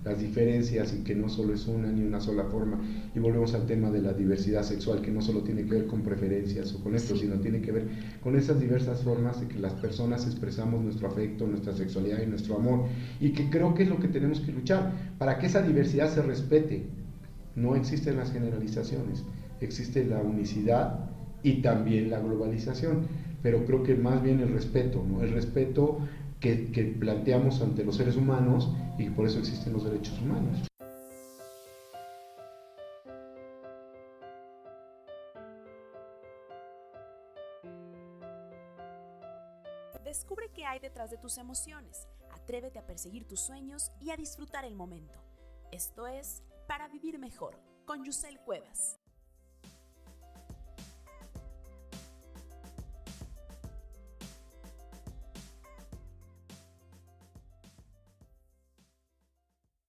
las diferencias y que no solo es una ni una sola forma. Y volvemos al tema de la diversidad sexual, que no solo tiene que ver con preferencias o con esto, Sí. sino tiene que ver con esas diversas formas de que las personas expresamos nuestro afecto, nuestra sexualidad y nuestro amor, y que creo que es lo que tenemos que luchar para que esa diversidad se respete. No existen las generalizaciones, existe la unicidad y también la globalización, pero creo que más bien el respeto, ¿no? El respeto que planteamos ante los seres humanos, y por eso existen los derechos humanos. Descubre qué hay detrás de tus emociones, atrévete a perseguir tus sueños y a disfrutar el momento. Esto es Para Vivir Mejor, con Yusel Cuevas.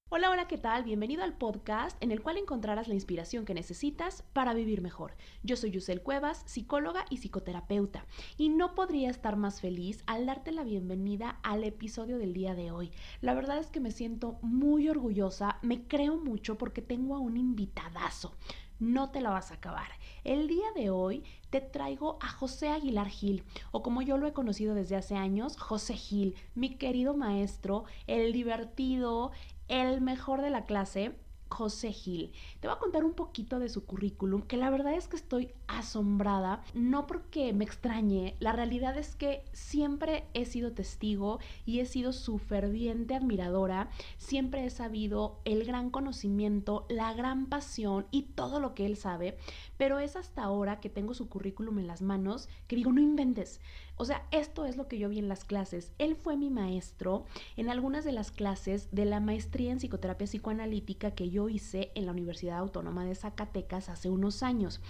Hola, hola, ¿qué tal? Bienvenido al podcast en el cual encontrarás la inspiración que necesitas para vivir mejor. Yo soy Yusel Cuevas, psicóloga y psicoterapeuta, y no podría estar más feliz al darte la bienvenida al episodio del día de hoy. La verdad es que me siento muy orgullosa, me creo mucho porque tengo a un invitadazo. No te la vas a acabar. El día de hoy te traigo a José Aguilar Gil, o como yo lo he conocido desde hace años, José Gil, mi querido maestro, el divertido, el mejor de la clase, José Gil. Te voy a contar un poquito de su currículum, que la verdad es que estoy asombrada, no porque me extrañe, la realidad es que siempre he sido testigo y he sido su ferviente admiradora, siempre he sabido el gran conocimiento, la gran pasión y todo lo que él sabe, pero es hasta ahora que tengo su currículum en las manos que digo, no inventes. O sea, esto es lo que yo vi en las clases. Él fue mi maestro en algunas de las clases de la maestría en psicoterapia psicoanalítica que yo hice en la Universidad Autónoma de Zacatecas hace unos años.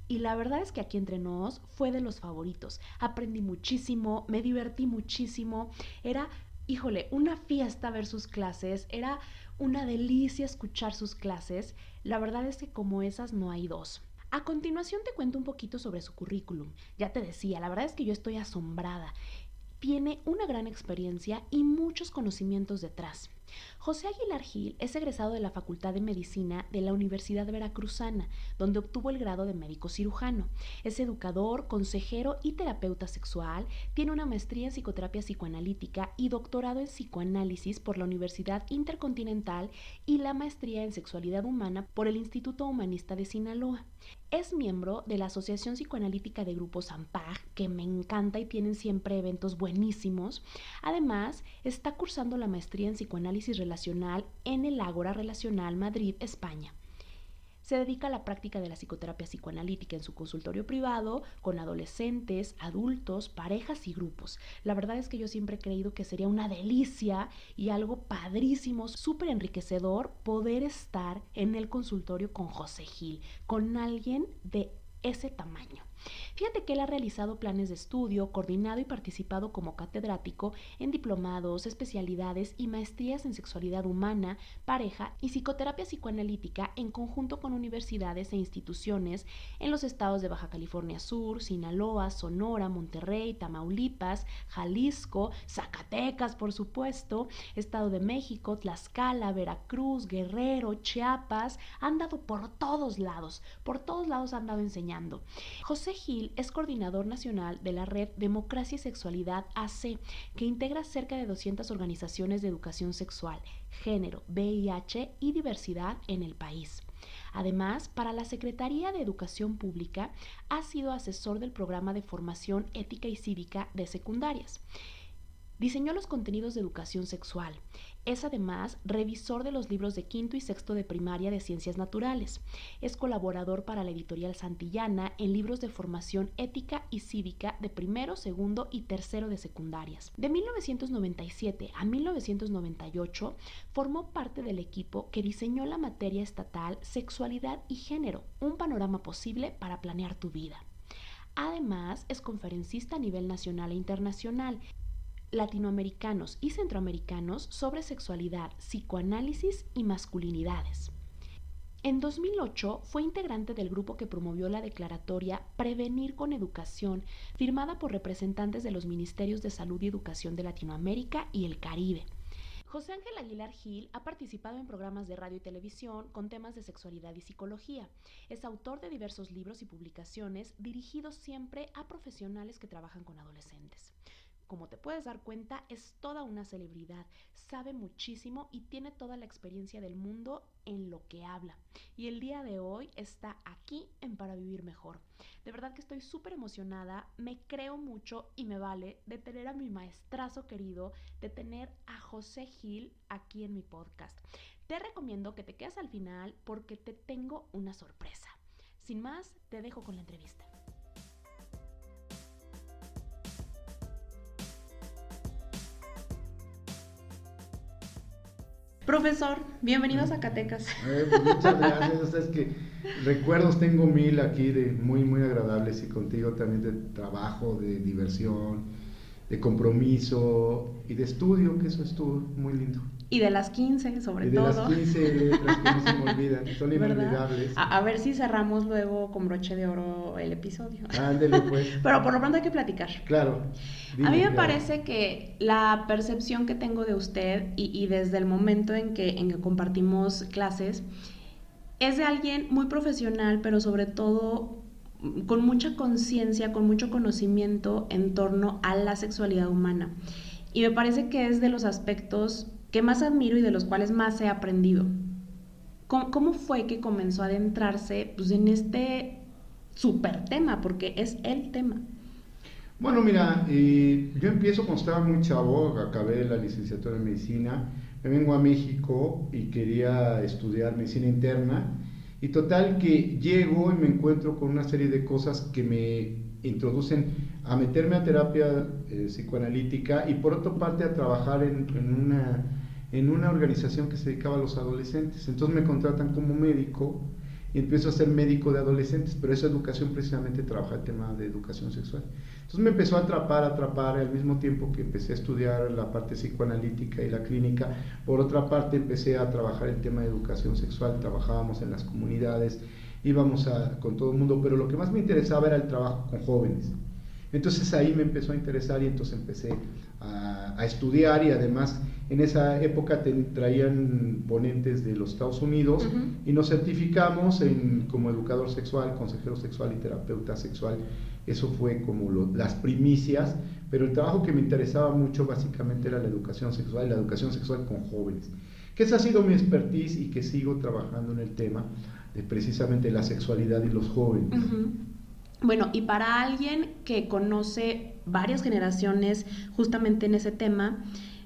Y la verdad es que aquí entre nos fue de los favoritos. Aprendí muchísimo, me divertí muchísimo. Era, híjole, una fiesta ver sus clases. Era una delicia escuchar sus clases. La verdad es que como esas no hay dos. A continuación te cuento un poquito sobre su currículum. Ya te decía, la verdad es que yo estoy asombrada. Tiene una gran experiencia y muchos conocimientos detrás. José Aguilar Gil es egresado de la Facultad de Medicina de la Universidad Veracruzana, donde obtuvo el grado de médico cirujano. Es educador, consejero y terapeuta sexual, tiene una maestría en psicoterapia psicoanalítica y doctorado en psicoanálisis por la Universidad Intercontinental y la maestría en sexualidad humana por el Instituto Humanista de Sinaloa. Es miembro de la Asociación Psicoanalítica de Grupos AMPAG, que me encanta y tienen siempre eventos buenísimos. Además, está cursando la maestría en psicoanálisis relacional en el Ágora Relacional Madrid, España. Se dedica a la práctica de la psicoterapia psicoanalítica en su consultorio privado con adolescentes, adultos, parejas y grupos. La verdad es que yo siempre he creído que sería una delicia y algo padrísimo, súper enriquecedor poder estar en el consultorio con José Gil, con alguien de ese tamaño. Fíjate que él ha realizado planes de estudio, coordinado y participado como catedrático en diplomados, especialidades y maestrías en sexualidad humana, pareja y psicoterapia psicoanalítica en conjunto con universidades e instituciones en los estados de Baja California Sur, Sinaloa, Sonora, Monterrey, Tamaulipas, Jalisco, Zacatecas, por supuesto, Estado de México, Tlaxcala, Veracruz, Guerrero, Chiapas. Han dado por todos lados han dado enseñando. José Gil es coordinador nacional de la red Democracia y Sexualidad AC, que integra cerca de 200 organizaciones de educación sexual, género, VIH y diversidad en el país. Además, para la Secretaría de Educación Pública ha sido asesor del programa de formación ética y cívica de secundarias. Diseñó los contenidos de educación sexual. Es además revisor de los libros de quinto y sexto de primaria de ciencias naturales. Es colaborador para la editorial Santillana en libros de formación ética y cívica de primero, segundo y tercero de secundarias. De 1997 a 1998 formó parte del equipo que diseñó la materia estatal Sexualidad y Género, un panorama posible para planear tu vida. Además, es conferencista a nivel nacional e internacional, latinoamericanos y centroamericanos sobre sexualidad, psicoanálisis y masculinidades. En 2008 fue integrante del grupo que promovió la declaratoria Prevenir con Educación, firmada por representantes de los Ministerios de Salud y Educación de Latinoamérica y el Caribe. José Ángel Aguilar Gil ha participado en programas de radio y televisión con temas de sexualidad y psicología. Es autor de diversos libros y publicaciones dirigidos siempre a profesionales que trabajan con adolescentes. Como te puedes dar cuenta, es toda una celebridad, sabe muchísimo y tiene toda la experiencia del mundo en lo que habla. Y el día de hoy está aquí en Para Vivir Mejor. De verdad que estoy súper emocionada, me creo mucho y me vale de tener a mi maestrazo querido, de tener a José Gil aquí en mi podcast. Te recomiendo que te quedes al final porque te tengo una sorpresa. Sin más, te dejo con la entrevista. Profesor, bienvenido a Zacatecas. Pues muchas gracias. O sea, es que recuerdos tengo mil aquí de muy, muy agradables, y contigo también de trabajo, de diversión, de compromiso y de estudio, que eso estuvo muy lindo. Y de las 15, sobre todo. Y de las 15 letras que no se me olvidan, son inolvidables. A ver si cerramos luego con broche de oro el episodio. Ándele pues. Pero por lo pronto hay que platicar. Claro. A mí me parece que la percepción que tengo de usted y desde el momento en que compartimos clases es de alguien muy profesional, pero sobre todo con mucha conciencia, con mucho conocimiento en torno a la sexualidad humana. Y me parece que es de los aspectos que más admiro y de los cuales más he aprendido. ¿Cómo fue que comenzó a adentrarse pues, en este súper tema? Porque es el tema. Bueno, mira, yo empiezo cuando estaba muy chavo, acabé la licenciatura en medicina, me vengo a México y quería estudiar medicina interna, y total que llego y me encuentro con una serie de cosas que me introducen a meterme a terapia psicoanalítica, y por otra parte a trabajar en una organización que se dedicaba a los adolescentes. Entonces me contratan como médico y empiezo a ser médico de adolescentes, pero esa educación precisamente trabaja el tema de educación sexual. Entonces me empezó a atrapar, al mismo tiempo que empecé a estudiar la parte psicoanalítica y la clínica. Por otra parte empecé a trabajar el tema de educación sexual, trabajábamos en las comunidades, íbamos con todo el mundo, pero lo que más me interesaba era el trabajo con jóvenes. Entonces ahí me empezó a interesar y entonces empecé a estudiar, y además en esa época traían ponentes de los Estados Unidos y nos certificamos como educador sexual, consejero sexual y terapeuta sexual. Eso fue como las primicias, pero el trabajo que me interesaba mucho básicamente era la educación sexual, y la educación sexual con jóvenes, que esa ha sido mi expertise y que sigo trabajando en el tema de precisamente la sexualidad y los jóvenes. Bueno, y para alguien que conoce varias generaciones justamente en ese tema,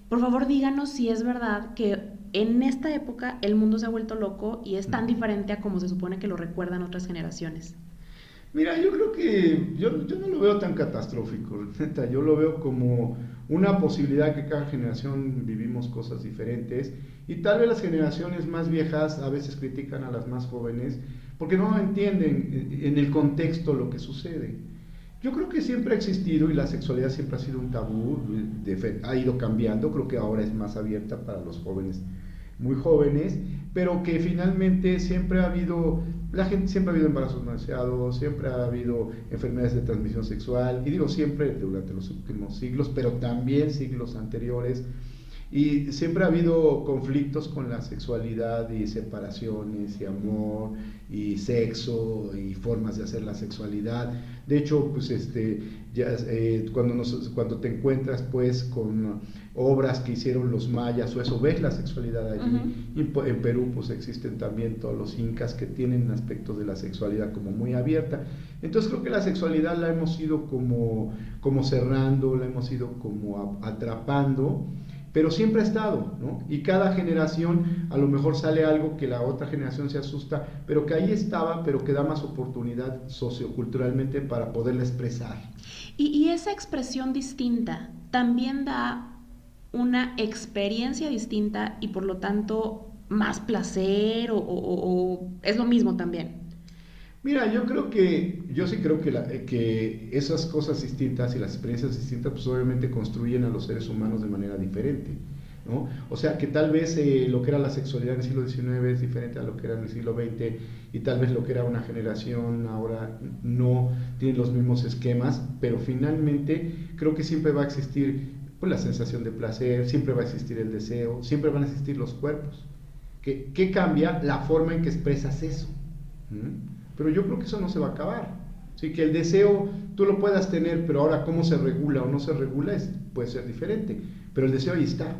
por favor díganos si es verdad que en esta época el mundo se ha vuelto loco y es tan diferente a como se supone que lo recuerdan otras generaciones. Mira, yo creo que yo no lo veo tan catastrófico, neta. Yo lo veo como una posibilidad que cada generación vivimos cosas diferentes, y tal vez las generaciones más viejas a veces critican a las más jóvenes porque no entienden en el contexto lo que sucede. Yo creo que siempre ha existido, y la sexualidad siempre ha sido un tabú, ha ido cambiando. Creo que ahora es más abierta para los jóvenes, muy jóvenes, pero que finalmente siempre ha habido, la gente siempre ha habido embarazos no deseados, siempre ha habido enfermedades de transmisión sexual, y digo siempre durante los últimos siglos, pero también siglos anteriores, y siempre ha habido conflictos con la sexualidad, y separaciones, y amor, y sexo, y formas de hacer la sexualidad. De hecho, pues cuando te encuentras pues con obras que hicieron los mayas o eso, ves la sexualidad allí. Y en Perú pues existen también todos los incas que tienen aspectos de la sexualidad como muy abierta. Entonces creo que la sexualidad la hemos ido como cerrando, la hemos ido como atrapando, pero siempre ha estado, ¿no? Y cada generación a lo mejor sale algo que la otra generación se asusta, pero que ahí estaba, pero que da más oportunidad socioculturalmente para poderla expresar. Y esa expresión distinta también da una experiencia distinta y por lo tanto más placer o es lo mismo también. Mira, yo sí creo que esas cosas distintas y las experiencias distintas pues obviamente construyen a los seres humanos de manera diferente, ¿no? O sea que tal vez lo que era la sexualidad en el siglo XIX es diferente a lo que era en el siglo XX, y tal vez lo que era una generación ahora no tiene los mismos esquemas, pero finalmente creo que siempre va a existir pues la sensación de placer, siempre va a existir el deseo, siempre van a existir los cuerpos. ¿Qué cambia? La forma en que expresas eso. Pero yo creo que eso no se va a acabar. Así que el deseo tú lo puedas tener, pero ahora cómo se regula o no se regula puede ser diferente. Pero el deseo ahí está.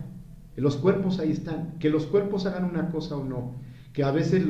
Los cuerpos ahí están. Que los cuerpos hagan una cosa o no, que a veces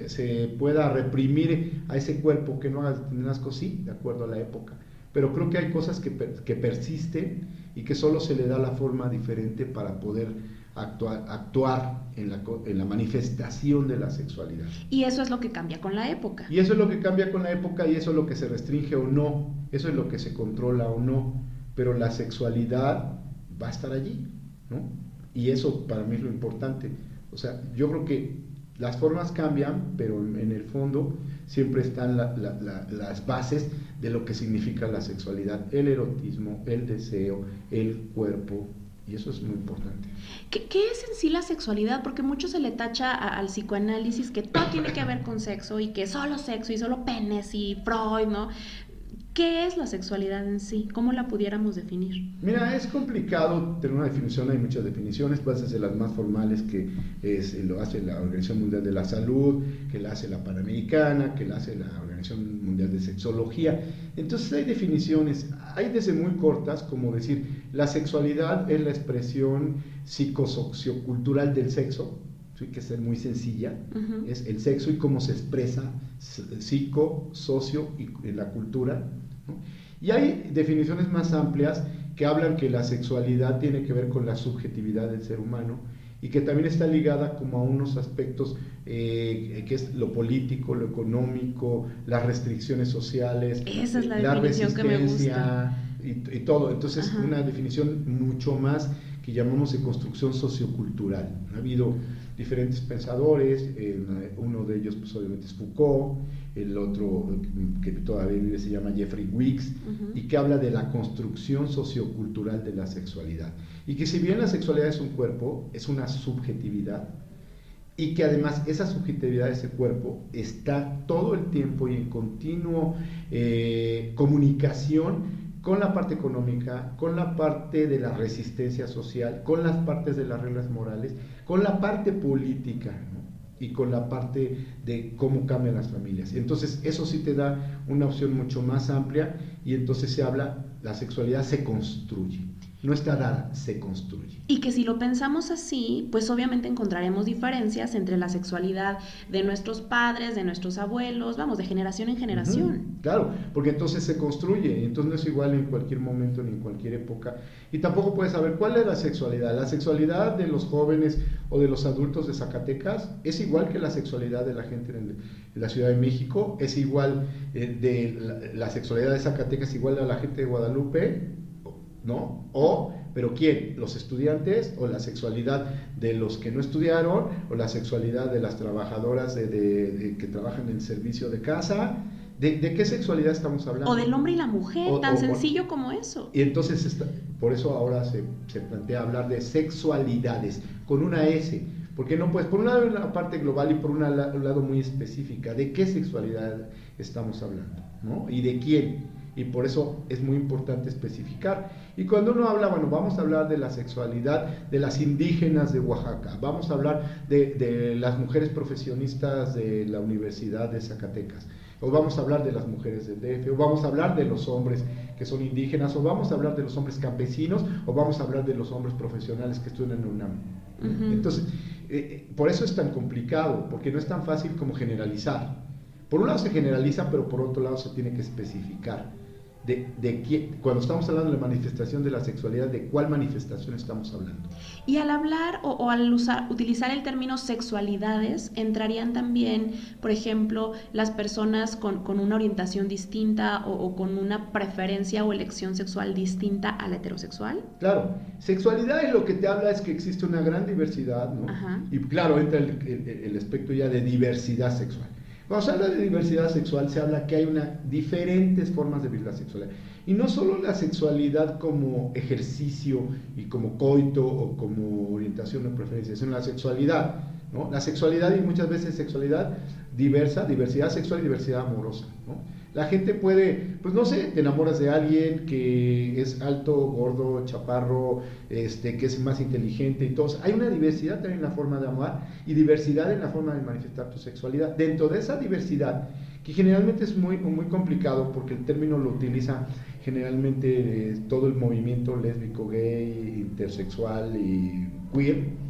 se pueda reprimir a ese cuerpo que no haga determinadas cosas, sí, de acuerdo a la época. Pero creo que hay cosas que persisten y que solo se le da la forma diferente para poder actuar en la manifestación de la sexualidad. Y eso es lo que cambia con la época. Y eso es lo que cambia con la época, y eso es lo que se restringe o no, eso es lo que se controla o no, pero la sexualidad va a estar allí, ¿no? Y eso para mí es lo importante. O sea, yo creo que las formas cambian, pero en el fondo siempre están las bases de lo que significa la sexualidad, el erotismo, el deseo, el cuerpo, y eso es muy importante. ¿Qué es en sí la sexualidad? Porque mucho se le tacha al psicoanálisis que todo tiene que ver con sexo y que solo sexo y solo penes y Freud, ¿no? ¿Qué es la sexualidad en sí? ¿Cómo la pudiéramos definir? Mira, es complicado tener una definición, hay muchas definiciones, pues desde las más formales que lo hace la Organización Mundial de la Salud, que la hace la Panamericana, que la hace la Organización Mundial de Sexología. Entonces hay definiciones, hay desde muy cortas, como decir, la sexualidad es la expresión psicosociocultural del sexo, ¿sí? Que es muy sencilla, es el sexo y cómo se expresa psico, socio y en la cultura, ¿no? Y hay definiciones más amplias que hablan que la sexualidad tiene que ver con la subjetividad del ser humano y que también está ligada como a unos aspectos que es lo político, lo económico, las restricciones sociales, esa es la definición resistencia que me gusta. y todo. Entonces, una definición mucho más que llamamos de construcción sociocultural. Ha habido diferentes pensadores, uno de ellos pues obviamente es Foucault, el otro que todavía vive se llama Jeffrey Wicks, y que habla de la construcción sociocultural de la sexualidad. Y que si bien la sexualidad es un cuerpo, es una subjetividad, y que además esa subjetividad de ese cuerpo está todo el tiempo y en continuo comunicación con la parte económica, con la parte de la resistencia social, con las partes de las reglas morales, con la parte política, ¿no? Y con la parte de cómo cambian las familias. Entonces eso sí te da una opción mucho más amplia y entonces se habla, la sexualidad se construye. No está dada, se construye. Y que si lo pensamos así, pues obviamente encontraremos diferencias entre la sexualidad de nuestros padres, de nuestros abuelos, vamos, de generación en generación. Claro, porque entonces se construye, y entonces no es igual en cualquier momento ni en cualquier época. Y tampoco puedes saber cuál es la sexualidad. La sexualidad de los jóvenes o de los adultos de Zacatecas es igual que la sexualidad de la gente en la Ciudad de México, es igual la sexualidad de Zacatecas igual a la gente de Guadalupe, ¿no? ¿Pero quién? ¿Los estudiantes o la sexualidad de los que no estudiaron o la sexualidad de las trabajadoras que trabajan en el servicio de casa? ¿De qué sexualidad estamos hablando? O del hombre y la mujer, tan sencillo como eso. Y entonces, por eso ahora se plantea hablar de sexualidades, con una S, porque no puedes, por un lado una parte global y por un lado muy específica, ¿de qué sexualidad estamos hablando? ¿No? ¿Y de quién? Y por eso es muy importante especificar. Y cuando uno habla, bueno, vamos a hablar de la sexualidad de las indígenas de Oaxaca, vamos a hablar de las mujeres profesionistas de la Universidad de Zacatecas, o vamos a hablar de las mujeres del DF, o vamos a hablar de los hombres que son indígenas, o vamos a hablar de los hombres campesinos, o vamos a hablar de los hombres profesionales que estudian en UNAM. Entonces, por eso es tan complicado, porque no es tan fácil como generalizar. Por un lado se generaliza, pero por otro lado se tiene que especificar. Cuando estamos hablando de la manifestación de la sexualidad, ¿de cuál manifestación estamos hablando? Y al hablar o al utilizar el término sexualidades, entrarían también, por ejemplo, las personas con una orientación distinta o con una preferencia o elección sexual distinta a la heterosexual. Claro, sexualidad es lo que te habla es que existe una gran diversidad, ¿no? Y claro, entra el aspecto ya de diversidad sexual. Cuando se habla de diversidad sexual, se habla que hay diferentes formas de vivir la sexualidad. Y no solo la sexualidad como ejercicio y como coito o como orientación o preferencia, sino la sexualidad, ¿no? La sexualidad, y muchas veces sexualidad diversa, diversidad sexual y diversidad amorosa, ¿no? La gente puede, pues no sé, te enamoras de alguien que es alto, gordo, chaparro, que es más inteligente y todo. Hay una diversidad también en la forma de amar y diversidad en la forma de manifestar tu sexualidad. Dentro de esa diversidad, que generalmente es muy, muy complicado porque el término lo utiliza generalmente todo el movimiento lésbico, gay, intersexual y queer,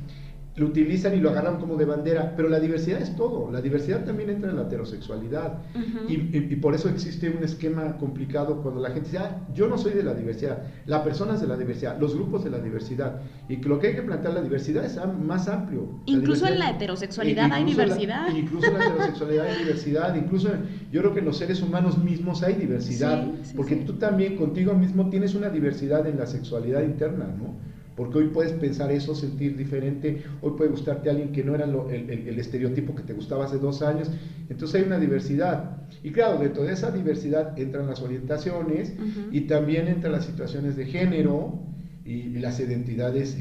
lo utilizan y lo agarran como de bandera, pero la diversidad es todo. La diversidad también entra en la heterosexualidad. Uh-huh. Y por eso existe un esquema complicado cuando la gente dice, yo no soy de la diversidad, la persona es de la diversidad, los grupos de la diversidad. Y que lo que hay que plantear, la diversidad es más amplio. Incluso en la heterosexualidad hay diversidad. Incluso en la heterosexualidad hay diversidad, incluso yo creo que en los seres humanos mismos hay diversidad, porque tú también contigo mismo tienes una diversidad en la sexualidad interna, ¿no? Porque hoy puedes pensar eso, sentir diferente, hoy puede gustarte a alguien que no era el estereotipo que te gustaba hace 2 años, entonces hay una diversidad. Y claro, dentro de esa diversidad entran las orientaciones uh-huh. y también entran las situaciones de género y las identidades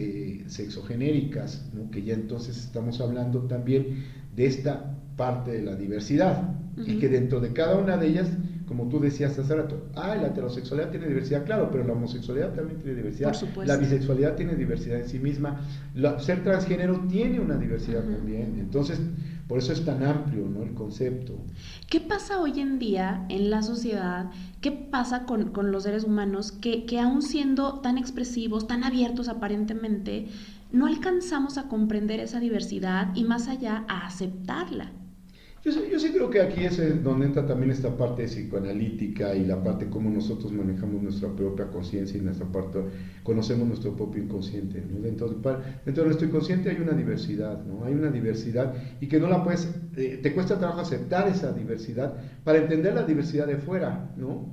sexogenéricas, ¿no? Que ya entonces estamos hablando también de esta parte de la diversidad uh-huh. y que dentro de cada una de ellas, como tú decías hace rato, la heterosexualidad tiene diversidad, claro, pero la homosexualidad también tiene diversidad, por supuesto. La bisexualidad tiene diversidad en sí misma, ser transgénero tiene una diversidad uh-huh. también, entonces por eso es tan amplio, ¿no?, el concepto. ¿Qué pasa hoy en día en la sociedad? ¿Qué pasa con los seres humanos que aún siendo tan expresivos, tan abiertos aparentemente, no alcanzamos a comprender esa diversidad y más allá a aceptarla? Yo sí creo que aquí es donde entra también esta parte psicoanalítica y la parte cómo nosotros manejamos nuestra propia conciencia y nuestra parte, conocemos nuestro propio inconsciente, ¿no? Dentro de nuestro inconsciente hay una diversidad, ¿no? Hay una diversidad y que no la puedes, te cuesta trabajo aceptar esa diversidad para entender la diversidad de fuera, ¿no?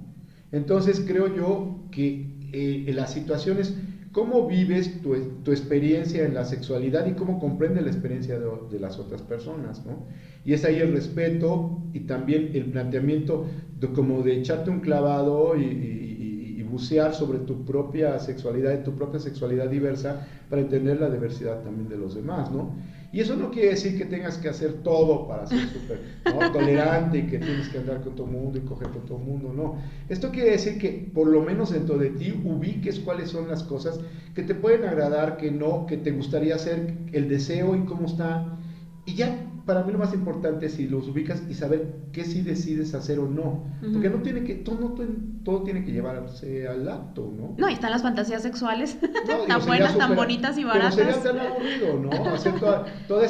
Entonces creo yo que en las situaciones, cómo vives tu experiencia en la sexualidad y cómo comprendes la experiencia de las otras personas, ¿no? Y es ahí el respeto y también el planteamiento como de echarte un clavado y bucear sobre tu propia sexualidad y tu propia sexualidad diversa para entender la diversidad también de los demás, ¿no? Y eso no quiere decir que tengas que hacer todo para ser súper, ¿no?, tolerante y que tienes que andar con todo el mundo y coger con todo el mundo, no. Esto quiere decir que por lo menos dentro de ti ubiques cuáles son las cosas que te pueden agradar, que no, que te gustaría hacer, el deseo y cómo está. Y ya, para mí lo más importante es si los ubicas y saber qué sí decides hacer o no. Uh-huh. Porque no tiene que, todo tiene que llevarse al acto, ¿no? No, y están las fantasías sexuales tan buenas, tan bonitas y baratas. Pero sería tan aburrido, ¿no? Hacer toda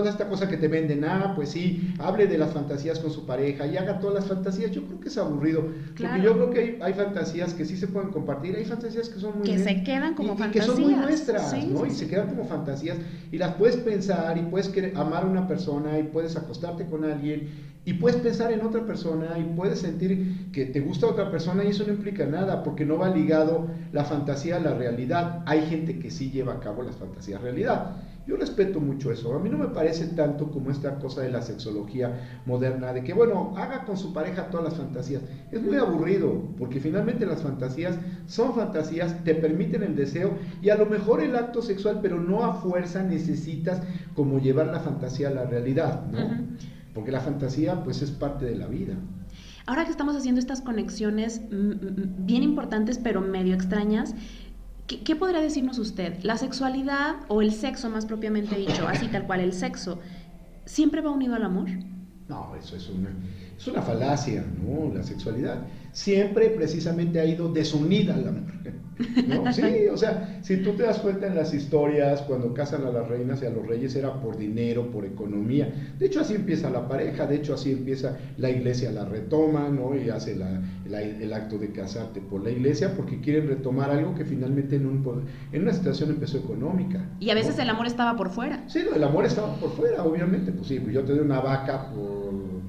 esta cosa que te venden, pues sí, hable de las fantasías con su pareja y haga todas las fantasías. Yo creo que es aburrido. Claro. Porque yo creo que hay fantasías que sí se pueden compartir, hay fantasías que son muy... Que se quedan como fantasías. Y que son muy nuestras, sí, ¿no? Sí, y se quedan como fantasías y las puedes pensar y puedes amar a una persona y puedes acostarte con alguien y puedes pensar en otra persona y puedes sentir que te gusta otra persona y eso no implica nada porque no va ligado la fantasía a la realidad. Hay gente que sí lleva a cabo las fantasías realidad. Yo respeto mucho eso. A mí no me parece tanto como esta cosa de la sexología moderna de que, bueno, haga con su pareja todas las fantasías. Es muy aburrido porque finalmente las fantasías son fantasías, te permiten el deseo y a lo mejor el acto sexual, pero no a fuerza necesitas como llevar la fantasía a la realidad, ¿no? Uh-huh. Porque la fantasía pues es parte de la vida. Ahora que estamos haciendo estas conexiones bien importantes pero medio extrañas, ¿qué podría decirnos usted? ¿La sexualidad o el sexo más propiamente dicho, así tal cual el sexo, siempre va unido al amor? No, eso es una falacia, ¿no? La sexualidad siempre precisamente ha ido desunida al amor, ¿no? Sí, o sea, si tú te das cuenta en las historias, cuando casan a las reinas y a los reyes era por dinero, por economía. De hecho, así empieza la pareja, de hecho, así empieza la iglesia, la retoma, ¿no? Y hace el acto de casarte por la iglesia porque quieren retomar algo que finalmente en una situación empezó económica. Y a veces, ¿no?, el amor estaba por fuera. Sí, el amor estaba por fuera, obviamente. Pues sí, pues yo te doy una vaca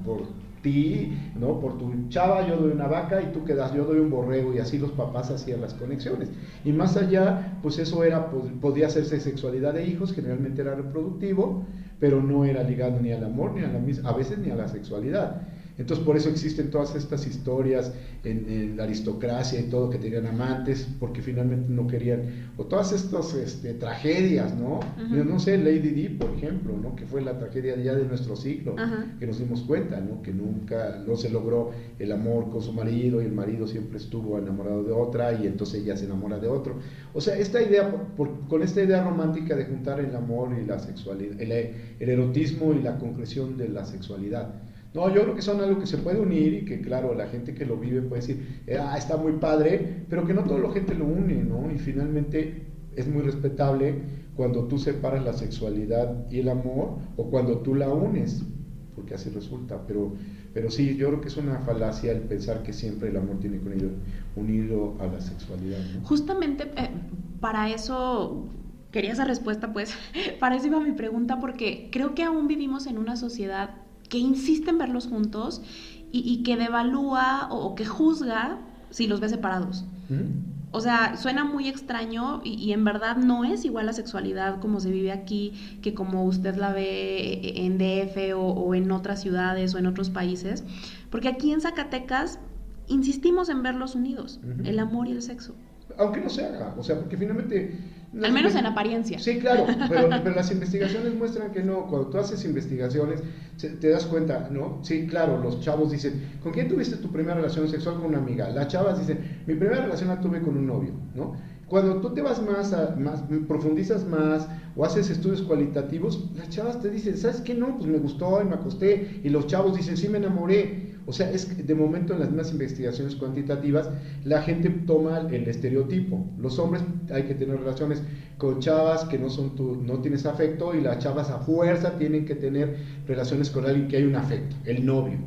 por ti, ¿no? Por tu chava yo doy una vaca y tú quedas, yo doy un borrego, y así los papás hacían las conexiones. Y más allá, pues eso podía hacerse sexualidad de hijos, generalmente era reproductivo, pero no era ligado ni al amor, ni a veces ni a la sexualidad. Entonces por eso existen todas estas historias en la aristocracia y todo, que tenían amantes porque finalmente no querían, o todas estas tragedias, ¿no? Uh-huh. No sé, Lady Di, por ejemplo, ¿no? Que fue la tragedia ya de nuestro siglo, Uh-huh. que nos dimos cuenta, ¿no? Que nunca no se logró el amor con su marido y el marido siempre estuvo enamorado de otra y entonces ella se enamora de otro. O sea, esta idea, con esta idea romántica de juntar el amor y la sexualidad, el erotismo y la concreción de la sexualidad. No, yo creo que son algo que se puede unir y que, claro, la gente que lo vive puede decir, está muy padre, pero que no toda la gente lo une, ¿no? Y finalmente es muy respetable cuando tú separas la sexualidad y el amor o cuando tú la unes, porque así resulta, pero sí, yo creo que es una falacia el pensar que siempre el amor tiene que ir unido a la sexualidad, ¿no? Justamente para eso quería esa respuesta, pues, para eso iba mi pregunta, porque creo que aún vivimos en una sociedad que insiste en verlos juntos y que devalúa o que juzga si los ve separados. O sea, suena muy extraño y en verdad no es igual la sexualidad como se vive aquí que como usted la ve en DF o en otras ciudades o en otros países, porque aquí en Zacatecas insistimos en verlos unidos, el amor y el sexo. Aunque no se haga, o sea, porque finalmente... Al menos en apariencia. Sí, claro, pero las investigaciones muestran que no. Cuando tú haces investigaciones, te das cuenta, ¿no? Sí, claro, los chavos dicen, ¿con quién tuviste tu primera relación sexual? Con una amiga. Las chavas dicen, mi primera relación la tuve con un novio, ¿no? Cuando tú te vas más, profundizas más o haces estudios cualitativos, las chavas te dicen, ¿sabes qué? No, pues me gustó y me acosté. Y los chavos dicen, sí, me enamoré. O sea, es que de momento en las mismas investigaciones cuantitativas la gente toma el estereotipo. Los hombres hay que tener relaciones con chavas que no tienes afecto, y las chavas a fuerza tienen que tener relaciones con alguien que hay un afecto, el novio,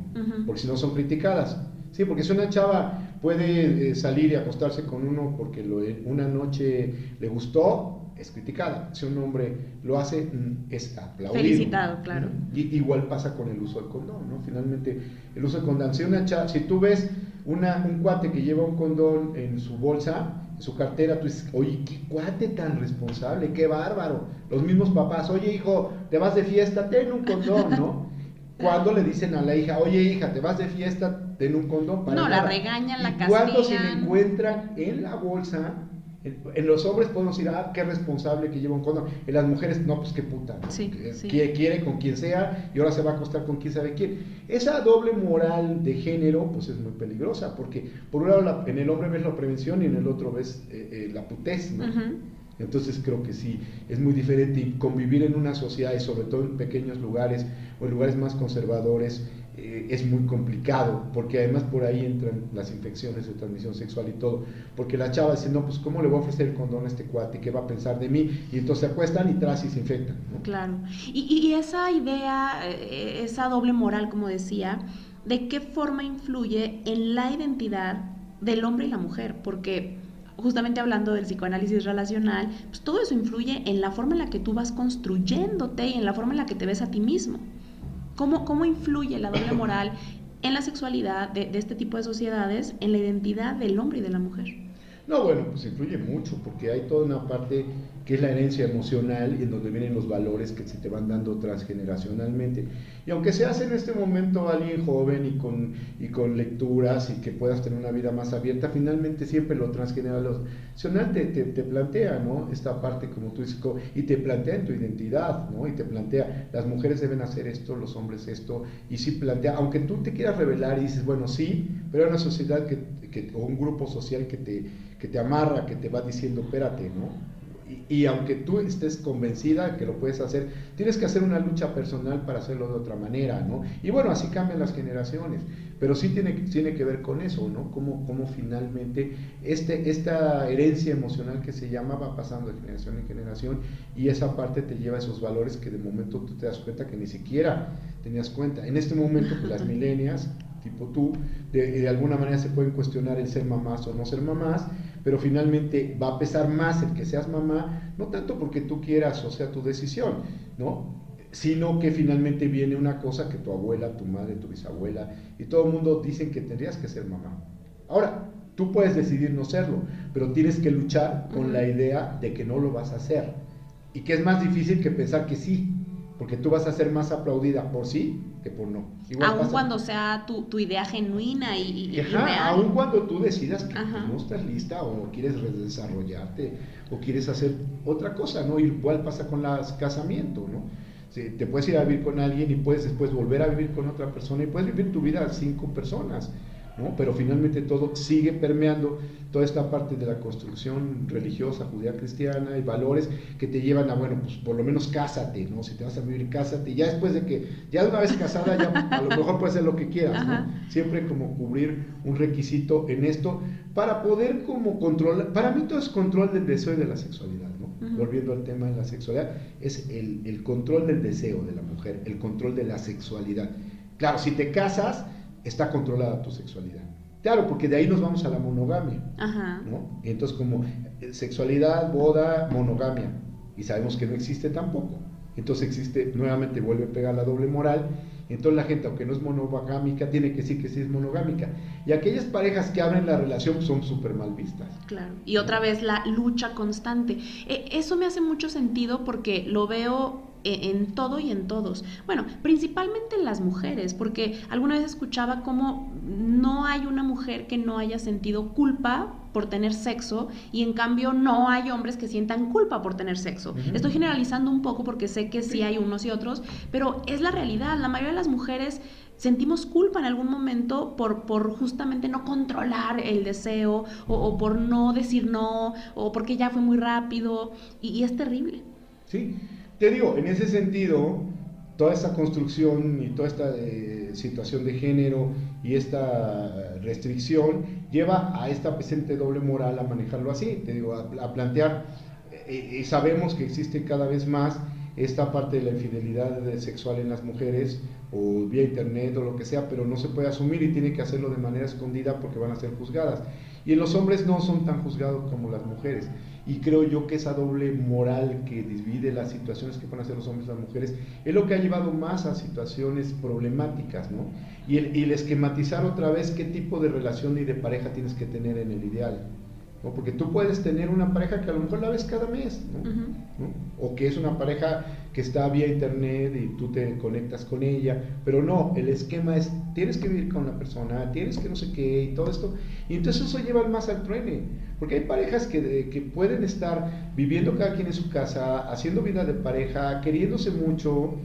porque si no son criticadas. Sí, porque si una chava puede salir y acostarse con uno porque una noche le gustó, es criticada. Si un hombre lo hace, es aplaudido. Felicitado, claro. Igual pasa con el uso del condón, ¿no? Finalmente, el uso del condón. Si tú ves un cuate que lleva un condón en su bolsa, en su cartera, tú dices, oye, qué cuate tan responsable, qué bárbaro. Los mismos papás, oye, hijo, te vas de fiesta, ten un condón, ¿no? Cuando le dicen a la hija, oye, hija, te vas de fiesta, ten un condón. No, la regañan, la castigan. Cuando se le encuentran en la bolsa, en los hombres podemos decir, qué responsable que lleva un condón. En las mujeres, no, pues qué puta, ¿no? Sí. Quiere con quien sea y ahora se va a acostar con quién sabe quién. Esa doble moral de género, pues es muy peligrosa, porque por un lado en el hombre ves la prevención y en el otro ves la putez, ¿no? Entonces creo que sí, es muy diferente, y convivir en una sociedad, y sobre todo en pequeños lugares o en lugares más conservadores, es muy complicado, porque además por ahí entran las infecciones de transmisión sexual y todo, porque la chava dice, no, pues ¿cómo le voy a ofrecer el condón a este cuate? ¿Qué va a pensar de mí? Y entonces se acuestan y tras y se infectan, ¿no? Claro, y esa idea, esa doble moral, como decía, ¿de qué forma influye en la identidad del hombre y la mujer? Porque justamente hablando del psicoanálisis relacional, pues todo eso influye en la forma en la que tú vas construyéndote y en la forma en la que te ves a ti mismo. ¿Cómo influye la doble moral en la sexualidad de este tipo de sociedades, en la identidad del hombre y de la mujer? No, bueno, pues influye mucho, porque hay toda una parte que es la herencia emocional y en donde vienen los valores que se te van dando transgeneracionalmente. Y aunque seas en este momento alguien joven y con lecturas y que puedas tener una vida más abierta, finalmente siempre lo transgeneracional te plantea, ¿no? Esta parte, como tú dices, y te plantea en tu identidad, ¿no? Y te plantea, las mujeres deben hacer esto, los hombres esto, y sí plantea, aunque tú te quieras revelar y dices, bueno, sí, pero hay una sociedad o un grupo social que te amarra, que te va diciendo, espérate, ¿no? Y aunque tú estés convencida que lo puedes hacer, tienes que hacer una lucha personal para hacerlo de otra manera, ¿no? Y bueno, así cambian las generaciones, pero sí tiene que ver con eso, ¿no? Cómo finalmente esta herencia emocional que se llama va pasando de generación en generación, y esa parte te lleva a esos valores que de momento tú te das cuenta que ni siquiera tenías cuenta. En este momento, pues las millennials, tipo tú, de alguna manera se pueden cuestionar el ser mamás o no ser mamás, pero finalmente va a pesar más el que seas mamá, no tanto porque tú quieras o sea tu decisión, ¿no? Sino que finalmente viene una cosa que tu abuela, tu madre, tu bisabuela y todo el mundo dicen que tendrías que ser mamá. Ahora, tú puedes decidir no serlo, pero tienes que luchar con la idea de que no lo vas a hacer, y que es más difícil que pensar que sí, porque tú vas a ser más aplaudida por sí que por no. Igual aun pasa, cuando sea tu idea genuina y real. aun cuando tú decidas que no estás lista o quieres desarrollarte o quieres hacer otra cosa, ¿no? Igual pasa con los casamientos, ¿no? Sí, te puedes ir a vivir con alguien y puedes después volver a vivir con otra persona y puedes vivir tu vida 5 personas, ¿no? Pero finalmente todo sigue permeando toda esta parte de la construcción religiosa, judía cristiana y valores que te llevan a, bueno, pues por lo menos cásate, ¿no? Si te vas a vivir, cásate. Ya después de que, ya de una vez casada, ya a lo mejor puedes hacer lo que quieras, ¿no? Siempre como cubrir un requisito en esto para poder como controlar. Para mí todo es control del deseo y de la sexualidad, ¿no? Volviendo al tema de la sexualidad, es el control del deseo de la mujer, el control de la sexualidad. Claro, si te casas, está controlada tu sexualidad. Claro, porque de ahí nos vamos a la monogamia, ¿no? Y entonces como sexualidad, boda, monogamia, y sabemos que no existe tampoco. Entonces existe, nuevamente vuelve a pegar la doble moral. Entonces la gente, aunque no es monogámica, tiene que decir que sí es monogámica. Y aquellas parejas que abren la relación son súper mal vistas. Claro, y otra vez la lucha constante. Eso me hace mucho sentido porque lo veo en todo y en todos. Bueno, principalmente en las mujeres, porque alguna vez escuchaba cómo no hay una mujer que no haya sentido culpa por tener sexo y en cambio no hay hombres que sientan culpa por tener sexo. Estoy generalizando un poco porque sé que sí hay unos y otros, pero es la realidad. La mayoría de las mujeres sentimos culpa en algún momento por justamente no controlar el deseo o por no decir no o porque ya fue muy rápido y es terrible. Sí, te digo, en ese sentido, toda esta construcción y toda esta situación de género y esta restricción lleva a esta presente doble moral a manejarlo así, te digo, a plantear, y sabemos que existe cada vez más esta parte de la infidelidad sexual en las mujeres o vía internet o lo que sea, pero no se puede asumir y tiene que hacerlo de manera escondida porque van a ser juzgadas. Y en los hombres no son tan juzgados como las mujeres. Y creo yo que esa doble moral que divide las situaciones que pueden hacer los hombres y las mujeres es lo que ha llevado más a situaciones problemáticas, ¿no? Y el esquematizar otra vez qué tipo de relación y de pareja tienes que tener en el ideal, ¿no? Porque tú puedes tener una pareja que a lo mejor la ves cada mes, ¿no? ¿no? O que es una pareja que está vía internet y tú te conectas con ella, pero no, el esquema es, tienes que vivir con la persona, tienes que no sé qué y todo esto, y entonces eso lleva más al truene, porque hay parejas que pueden estar viviendo cada quien en su casa, haciendo vida de pareja, queriéndose mucho,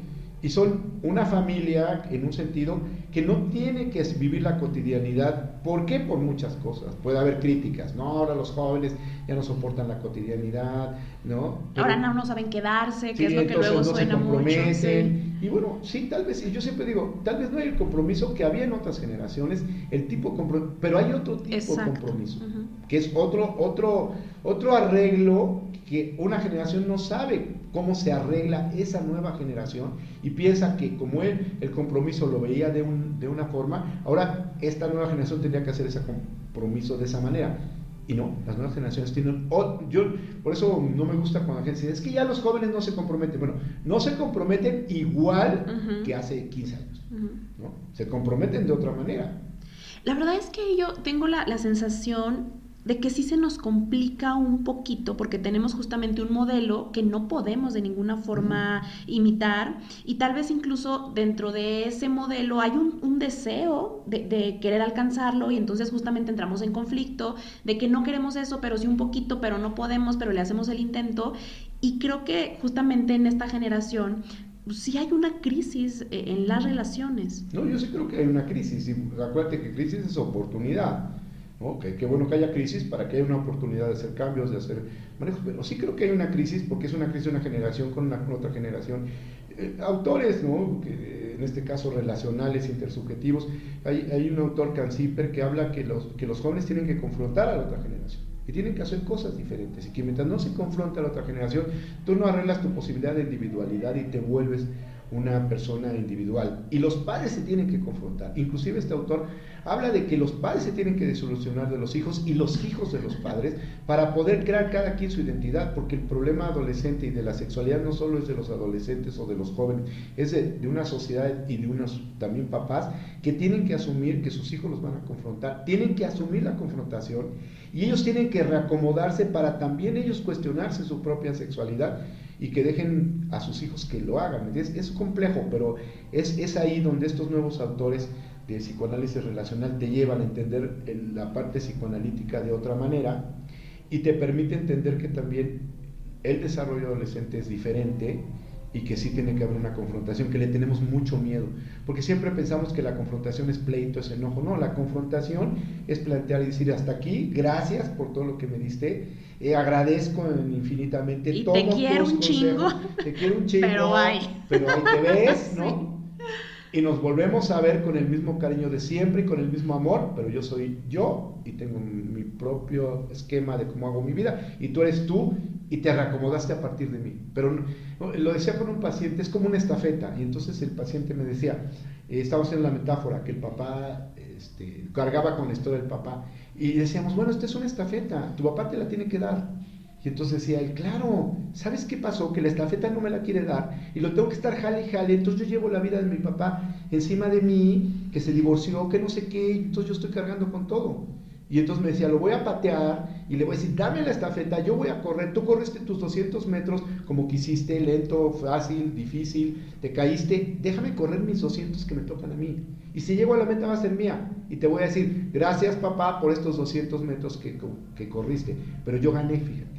y son una familia en un sentido que no tiene que vivir la cotidianidad. ¿Por qué? Por muchas cosas. Puede haber críticas, ¿no? Ahora los jóvenes ya no soportan la cotidianidad, ¿no? Pero, ahora no saben quedarse, que sí, es lo que luego no suena se comprometen. mucho. Sí. Y bueno, sí, tal vez, y yo siempre digo, tal vez no hay el compromiso que había en otras generaciones, el tipo de compromiso, pero hay otro tipo de compromiso, que es otro arreglo que una generación no sabe cómo se arregla esa nueva generación y piensa que como él el compromiso lo veía de una forma, ahora esta nueva generación tendría que hacer ese compromiso de esa manera. Y no, las nuevas generaciones tienen... yo por eso no me gusta cuando la gente dice, es que ya los jóvenes no se comprometen. Bueno, no se comprometen igual que hace 15 años, ¿no? Se comprometen de otra manera. La verdad es que yo tengo la sensación de que sí se nos complica un poquito porque tenemos justamente un modelo que no podemos de ninguna forma imitar y tal vez incluso dentro de ese modelo hay un deseo de querer alcanzarlo y entonces justamente entramos en conflicto de que no queremos eso, pero sí un poquito, pero no podemos, pero le hacemos el intento y creo que justamente en esta generación sí hay una crisis en las relaciones. No, yo sí creo que hay una crisis y acuérdate que crisis es oportunidad. ¿No? Qué bueno que haya crisis para que haya una oportunidad de hacer cambios, de hacer manejos, pero sí creo que hay una crisis porque es una crisis de una generación con otra generación. Autores, ¿no? Que, en este caso relacionales, intersubjetivos, hay un autor, Canciper, que habla que los jóvenes tienen que confrontar a la otra generación y tienen que hacer cosas diferentes y que mientras no se confronta a la otra generación, tú no arreglas tu posibilidad de individualidad y te vuelves una persona individual. Y los padres se tienen que confrontar. Inclusive este autor habla de que los padres se tienen que desilusionar de los hijos y los hijos de los padres para poder crear cada quien su identidad, porque el problema adolescente y de la sexualidad no solo es de los adolescentes o de los jóvenes, es de una sociedad y de unos también papás que tienen que asumir que sus hijos los van a confrontar, tienen que asumir la confrontación y ellos tienen que reacomodarse para también ellos cuestionarse su propia sexualidad. y que dejen a sus hijos que lo hagan. Es complejo, pero es ahí donde estos nuevos autores de psicoanálisis relacional te llevan a entender la parte psicoanalítica de otra manera y te permite entender que también el desarrollo adolescente es diferente y que sí tiene que haber una confrontación, que le tenemos mucho miedo, porque siempre pensamos que la confrontación es pleito, es enojo. No, la confrontación es plantear y decir: hasta aquí, gracias por todo lo que me diste, agradezco infinitamente y todos te quiero tus un consejos, chingo, te quiero un chingo, pero ahí te ves, ¿no? Sí. Y nos volvemos a ver con el mismo cariño de siempre y con el mismo amor, pero yo soy yo y tengo mi propio esquema de cómo hago mi vida, y tú eres tú y te reacomodaste a partir de mí. Pero lo decía con un paciente, es como una estafeta, y entonces el paciente me decía, estábamos en la metáfora, que el papá cargaba con la historia del papá, y decíamos, bueno, esta es una estafeta, tu papá te la tiene que dar. Y entonces decía él, claro, ¿sabes qué pasó? Que la estafeta no me la quiere dar y lo tengo que estar jale y jale, entonces yo llevo la vida de mi papá encima de mí, que se divorció, que no sé qué, entonces yo estoy cargando con todo. Y entonces me decía, lo voy a patear y le voy a decir, dame la estafeta, yo voy a correr, tú corriste tus 200 metros como quisiste, lento, fácil, difícil, te caíste, déjame correr mis 200 que me tocan a mí. Y si llego a la meta va a ser mía. Y te voy a decir, gracias papá por estos 200 metros que corriste, pero yo gané, fíjate.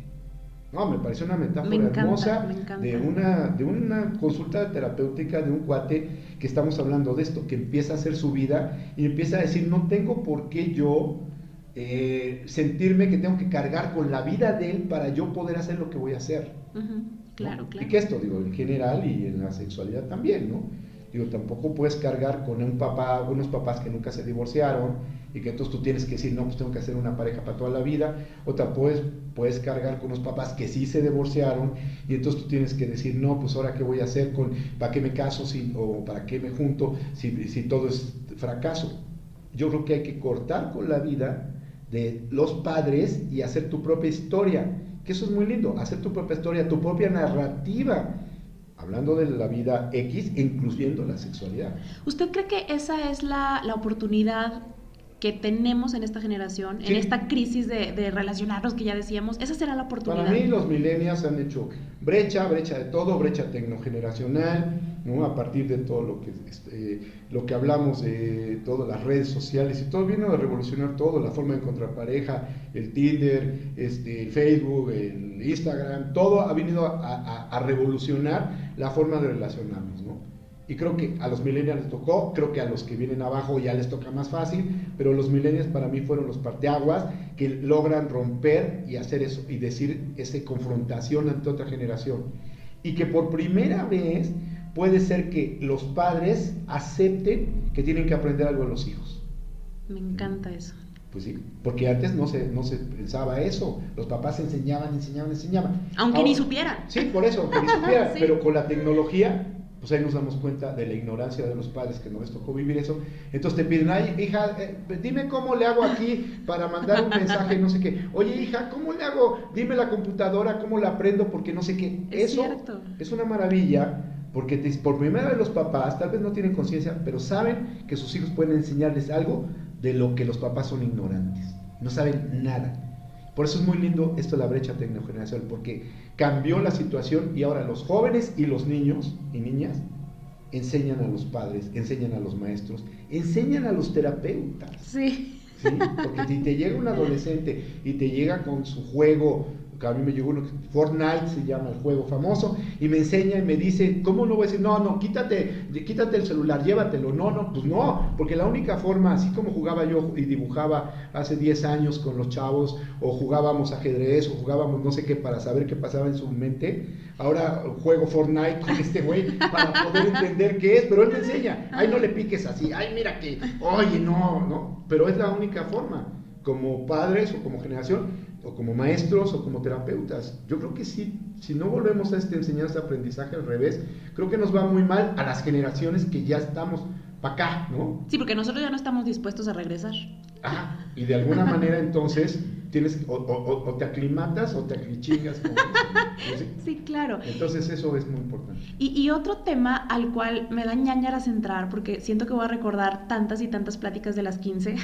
No, me parece una metáfora hermosa de una consulta terapéutica de un cuate que estamos hablando de esto, que empieza a hacer su vida y empieza a decir, no tengo por qué yo sentirme que tengo que cargar con la vida de él para yo poder hacer lo que voy a hacer. Claro, ¿no? claro. Y que esto, digo, en general y en la sexualidad también, ¿no? Digo, tampoco puedes cargar con unos papás que nunca se divorciaron y que entonces tú tienes que decir, no, pues tengo que hacer una pareja para toda la vida, o tampoco puedes cargar con unos papás que sí se divorciaron y entonces tú tienes que decir, no, pues ahora qué voy a hacer, ¿para qué me caso o para qué me junto si todo es fracaso? Yo creo que hay que cortar con la vida de los padres y hacer tu propia historia, que eso es muy lindo, hacer tu propia historia, tu propia narrativa, hablando de la vida X, incluyendo la sexualidad. ¿Usted cree que esa es la oportunidad que tenemos en esta generación, sí, en esta crisis de relacionarnos que ya decíamos? ¿Esa será la oportunidad? Para mí los millennials han hecho brecha de todo, brecha tecnogeneracional, ¿no? A partir de todo lo que hablamos de todas las redes sociales y todo, vino a revolucionar todo, la forma de encontrar pareja, el Tinder, el Facebook, el Instagram, todo ha venido a revolucionar la forma de relacionarnos, ¿no? Y creo que a los millennials les tocó, creo que a los que vienen abajo ya les toca más fácil, pero los millennials para mí fueron los parteaguas que logran romper y hacer eso, y decir esa confrontación ante otra generación. Y que por primera vez puede ser que los padres acepten que tienen que aprender algo de los hijos. Me encanta eso. Pues sí, porque antes no se pensaba eso, los papás enseñaban. Aunque ahora, ni supieran. Sí, por eso, aunque ni supieran, Sí. Pero con la tecnología, pues ahí nos damos cuenta de la ignorancia de los padres que no les tocó vivir eso. Entonces te piden, ay, hija, dime cómo le hago aquí para mandar un mensaje, no sé qué. Oye, hija, ¿cómo le hago? Dime la computadora, ¿cómo la aprendo? Porque no sé qué. Eso cierto. Es una maravilla, porque por primera vez los papás, tal vez no tienen conciencia, pero saben que sus hijos pueden enseñarles algo de lo que los papás son ignorantes. No saben nada. Por eso es muy lindo esto de la brecha tecnogeneracional, porque cambió la situación y ahora los jóvenes y los niños y niñas enseñan a los padres, enseñan a los maestros, enseñan a los terapeutas. Sí. ¿Sí? Porque si te llega un adolescente y te llega con su juego, que a mí me llegó uno, Fortnite se llama el juego famoso, y me enseña y me dice, ¿cómo no voy a decir? No, quítate el celular, llévatelo. No, pues no, porque la única forma, así como jugaba yo y dibujaba hace 10 años con los chavos, o jugábamos ajedrez, o jugábamos no sé qué para saber qué pasaba en su mente, ahora juego Fortnite con este güey para poder entender qué es, pero él me enseña, ay, no le piques así, ay, mira que, oye, no, pero es la única forma, como padres o como generación, o como maestros o como terapeutas. Yo creo que sí, si no volvemos a enseñanza, aprendizaje al revés, creo que nos va muy mal a las generaciones que ya estamos para acá, ¿no? Sí, porque nosotros ya no estamos dispuestos a regresar. Y de alguna manera entonces tienes o te aclimatas o te aclichingas. Sí, claro. Entonces eso es muy importante. Y otro tema al cual me da ñañaras entrar, porque siento que voy a recordar tantas y tantas pláticas de las 15,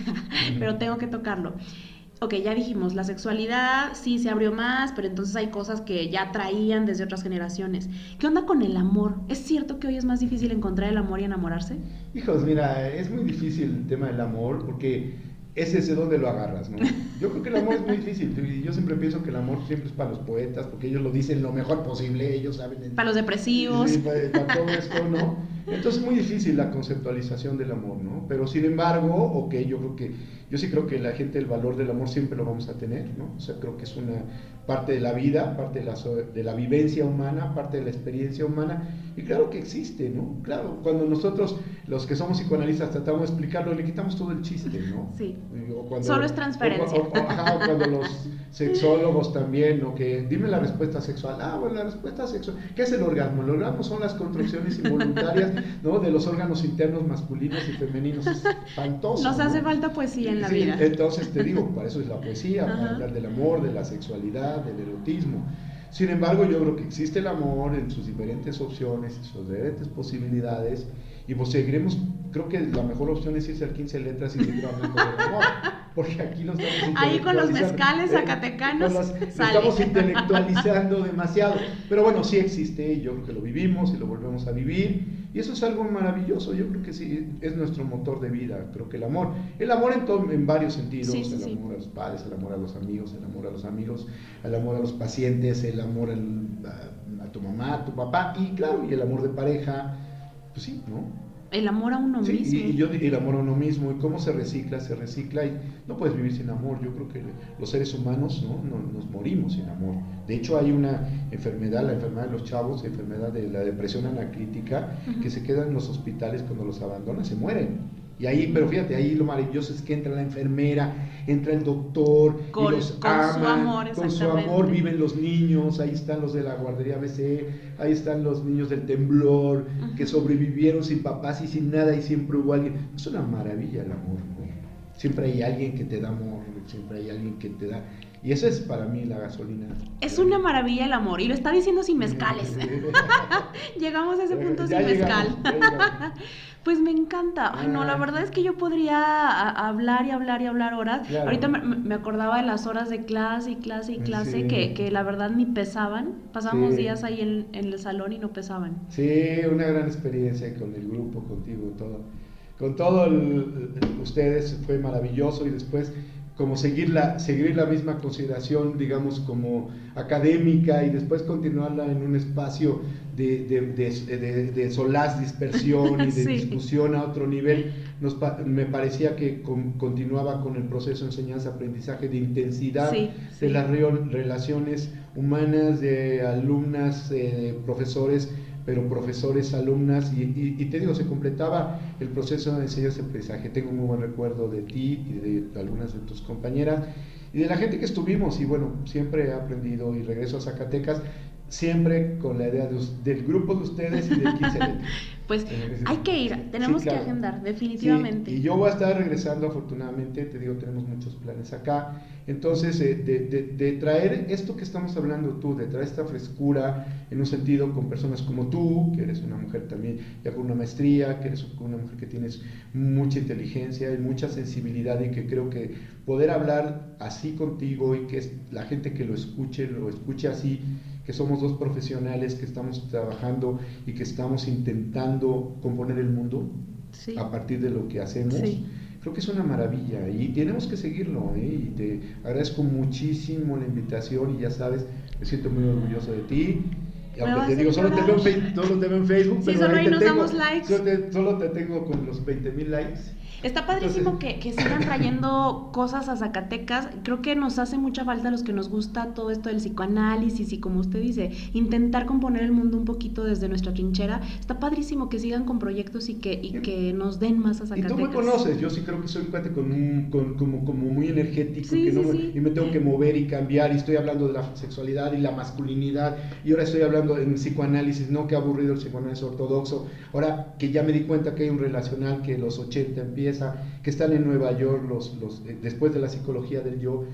pero tengo que tocarlo. Ok, ya dijimos, la sexualidad sí se abrió más, pero entonces hay cosas que ya traían desde otras generaciones. ¿Qué onda con el amor? ¿Es cierto que hoy es más difícil encontrar el amor y enamorarse? Hijos, mira, es muy difícil el tema del amor porque es ese donde lo agarras, ¿no? Yo creo que el amor es muy difícil y yo siempre pienso que el amor siempre es para los poetas porque ellos lo dicen lo mejor posible, ellos saben. Para los depresivos. Sí, para todo esto, ¿no? Entonces es muy difícil la conceptualización del amor, ¿no? Pero sin embargo, ok, yo sí creo que la gente el valor del amor siempre lo vamos a tener, ¿no? O sea, creo que es una parte de la vida, parte de la vivencia humana, parte de la experiencia humana, y claro que existe, ¿no? Claro, cuando nosotros, los que somos psicoanalistas, tratamos de explicarlo, le quitamos todo el chiste, ¿no? Sí. Solo es transferencia. O cuando los sexólogos también, ¿no? Que dime la respuesta sexual. Bueno, la respuesta sexual. ¿Qué es el orgasmo? El orgasmo son las contracciones involuntarias, ¿no? De los órganos internos masculinos y femeninos. Es espantoso. Nos hace ¿no? falta poesía en la Sí, vida. entonces te digo, para eso es la poesía, para hablar del amor, de la sexualidad, del erotismo. Sin embargo, yo creo que existe el amor en sus diferentes opciones, en sus diferentes posibilidades, y pues seguiremos, creo que la mejor opción es irse al 15 letras y seguir hablando del amor, porque aquí nos estamos ahí con los mezcales zacatecanos estamos intelectualizando demasiado, pero bueno, sí existe, y yo creo que lo vivimos y lo volvemos a vivir, y eso es algo maravilloso. Yo creo que sí, es nuestro motor de vida. Creo que el amor en varios sentidos, sí, el sí. amor a los padres, el amor a los amigos, el amor a los pacientes, el amor a tu mamá, a tu papá, y claro, y el amor de pareja, pues sí, ¿no? El amor a uno Sí, mismo. y yo diría el amor a uno mismo, y cómo se recicla, y no puedes vivir sin amor. Yo creo que los seres humanos, ¿no? Nos morimos sin amor. De hecho, hay una enfermedad, la enfermedad de los chavos, la enfermedad de la depresión anaclítica, que se quedan en los hospitales cuando los abandonan, se mueren. Y ahí, pero fíjate, ahí lo maravilloso es que entra la enfermera, entra el doctor, y los aman, con su amor viven los niños, ahí están los de la guardería ABC, ahí están los niños del temblor, que sobrevivieron sin papás y sin nada, y siempre hubo alguien. Es una maravilla el amor, ¿no? Siempre hay alguien que te da amor, siempre hay alguien que te da, y esa es para mí la gasolina. Es una maravilla el amor, y lo está diciendo sin mezcales. Llegamos a ese punto sin mezcal. Pues me encanta. Ay, no, la verdad es que yo podría hablar y hablar y hablar horas. Claro. Ahorita me acordaba de las horas de clase y clase y clase, sí. que la verdad ni pesaban. Pasábamos días ahí en el salón y no pesaban. Sí, una gran experiencia con el grupo, contigo, todo. Con todo ustedes fue maravilloso, y después como seguir la misma consideración, digamos, como académica, y después continuarla en un espacio de solaz, dispersión y de sí. discusión a otro nivel. Me parecía que continuaba con el proceso de enseñanza-aprendizaje, de intensidad, sí. de las relaciones humanas, de alumnas, profesores, pero profesores, alumnas, y te digo, se completaba el proceso de enseñanza-aprendizaje. Tengo un muy buen recuerdo de ti y de algunas de tus compañeras y de la gente que estuvimos, y bueno, siempre he aprendido, y regreso a Zacatecas siempre con la idea del grupo de ustedes y del 15 letras. Pues hay que ir, tenemos que agendar, definitivamente. Sí, y yo voy a estar regresando, afortunadamente, te digo, tenemos muchos planes acá. Entonces, de traer esto que estamos hablando tú, de traer esta frescura en un sentido con personas como tú, que eres una mujer también ya con una maestría, que eres una mujer que tienes mucha inteligencia y mucha sensibilidad, y que creo que poder hablar así contigo, y que la gente que lo escuche así, que somos dos profesionales que estamos trabajando y que estamos intentando componer el mundo, sí, a partir de lo que hacemos. Sí. Creo que es una maravilla y tenemos que seguirlo, y te agradezco muchísimo la invitación, y ya sabes, me siento muy orgulloso de ti. Y aunque te digo, solo te veo en Facebook, sí, pero solo ahí nos damos likes. Solo te tengo con los 20,000 likes. Está padrísimo que sigan trayendo cosas a Zacatecas. Creo que nos hace mucha falta a los que nos gusta todo esto del psicoanálisis, y como usted dice, intentar componer el mundo un poquito desde nuestra trinchera. Está padrísimo que sigan con proyectos y que nos den más a Zacatecas. Y tú me conoces, yo sí creo que soy un cuate como muy energético, sí. Y me tengo que mover y cambiar, y estoy hablando de la sexualidad y la masculinidad, y ahora estoy hablando hablando en psicoanálisis, no, qué aburrido el psicoanálisis ortodoxo. Ahora que ya me di cuenta que hay un relacional que los 80 empieza, que están en Nueva York, después de la psicología del yo,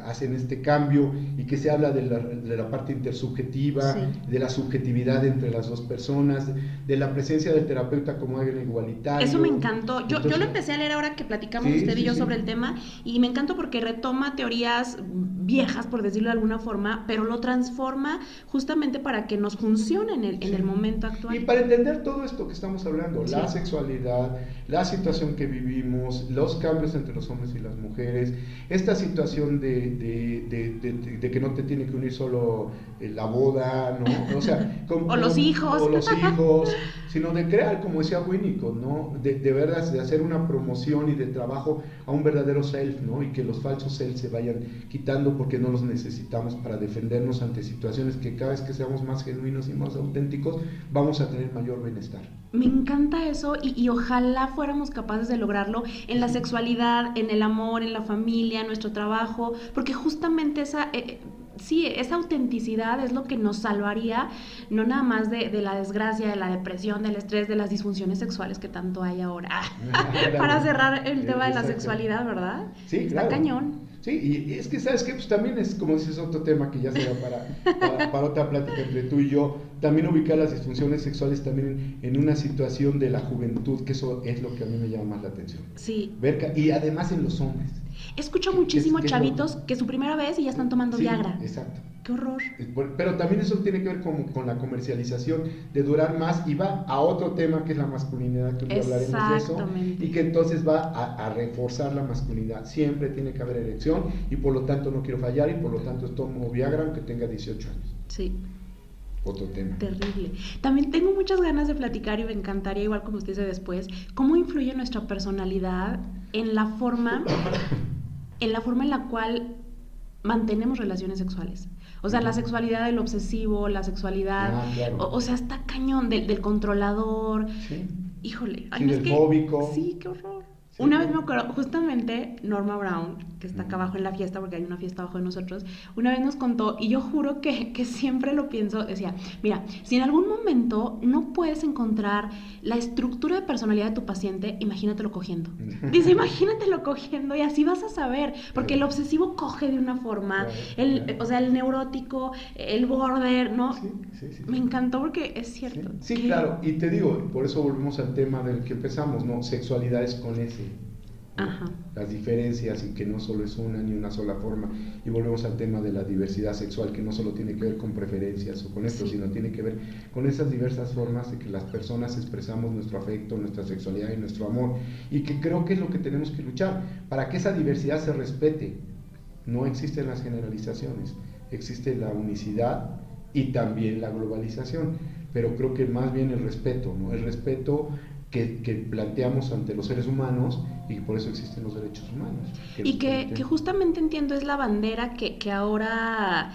hacen este cambio y que se habla de la parte intersubjetiva, de la subjetividad entre las dos personas, de la presencia del terapeuta como alguien igualitario. Eso me encantó. Yo lo empecé a leer ahora que platicamos usted y yo sobre el tema, y me encantó porque retoma teorías viejas, por decirlo de alguna forma, pero lo transforma justamente para que nos funcione en el momento actual. Y para entender todo esto que estamos hablando, la sexualidad, la situación que vivimos, los cambios entre los hombres y las mujeres, esta situación de que no te tiene que unir solo la boda, ¿no? O sea, o los hijos, sino de crear, como decía Winnicott, ¿no? De verdad, de hacer una promoción y de trabajo a un verdadero self, ¿no? Y que los falsos self se vayan quitando porque no los necesitamos para defendernos ante situaciones que cada vez que seamos más genuinos y más auténticos vamos a tener mayor bienestar. Me encanta eso y ojalá fuéramos capaces de lograrlo en la sexualidad, en el amor, en la familia, en nuestro trabajo, porque justamente esa autenticidad es lo que nos salvaría, no nada más de la desgracia, de la depresión, del estrés, de las disfunciones sexuales que tanto hay ahora. Para cerrar el tema de la sexualidad, ¿verdad? Sí, está cañón. Sí, y es que, ¿sabes qué? Pues también es, como dices, otro tema que ya será para otra plática entre tú y yo, también ubicar las disfunciones sexuales también en una situación de la juventud, que eso es lo que a mí me llama más la atención. Sí. Y además en los hombres. Escucho muchísimo chavitos que su primera vez y ya están tomando Viagra. Exacto. ¡Qué horror! Pero también eso tiene que ver con la comercialización de durar más y va a otro tema que es la masculinidad, que hoy hablaremos de eso, y que entonces va a reforzar la masculinidad. Siempre tiene que haber erección y por lo tanto no quiero fallar y por lo tanto tomo Viagra aunque tenga 18 años. Sí. Otro tema. Terrible. También tengo muchas ganas de platicar y me encantaría, igual como usted dice después, cómo influye nuestra personalidad en la forma en la cual mantenemos relaciones sexuales. O sea, la sexualidad del obsesivo, la sexualidad, claro. o sea, está cañón del controlador. Sí. Híjole. Sí, del fóbico. Sí, qué horror. Sí, una vez me acuerdo, justamente Norma Brown, que está acá abajo en la fiesta, porque hay una fiesta abajo de nosotros, una vez nos contó, y yo juro que siempre lo pienso, decía, mira, si en algún momento no puedes encontrar la estructura de personalidad de tu paciente, imagínatelo cogiendo. Dice, imagínatelo cogiendo y así vas a saber, porque el obsesivo coge de una forma, o sea, el neurótico, el border, ¿no? Sí. Me encantó porque es cierto. Sí, claro, y te digo, por eso volvemos al tema del que empezamos, ¿no? Sexualidades con ese. Ajá. Las diferencias y que no solo es una ni una sola forma, y volvemos al tema de la diversidad sexual, que no solo tiene que ver con preferencias o con esto, sino tiene que ver con esas diversas formas de que las personas expresamos nuestro afecto, nuestra sexualidad y nuestro amor, y que creo que es lo que tenemos que luchar para que esa diversidad se respete. No existen las generalizaciones, existe la unicidad y también la globalización, pero creo que más bien el respeto, ¿no? El respeto que planteamos ante los seres humanos, y por eso existen los derechos humanos. Y que justamente entiendo es la bandera que ahora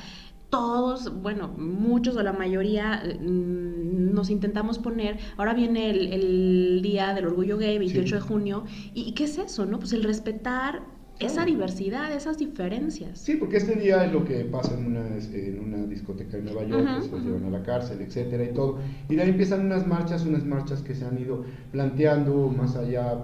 todos, bueno, muchos o la mayoría nos intentamos poner. Ahora viene el Día del Orgullo Gay, 28 de junio, ¿y qué es eso, no? Pues el respetar esa diversidad, esas diferencias. Sí, porque este día es lo que pasa en una discoteca en Nueva York, que se los llevan a la cárcel, etcétera, y todo. Y de ahí empiezan unas marchas que se han ido planteando más allá,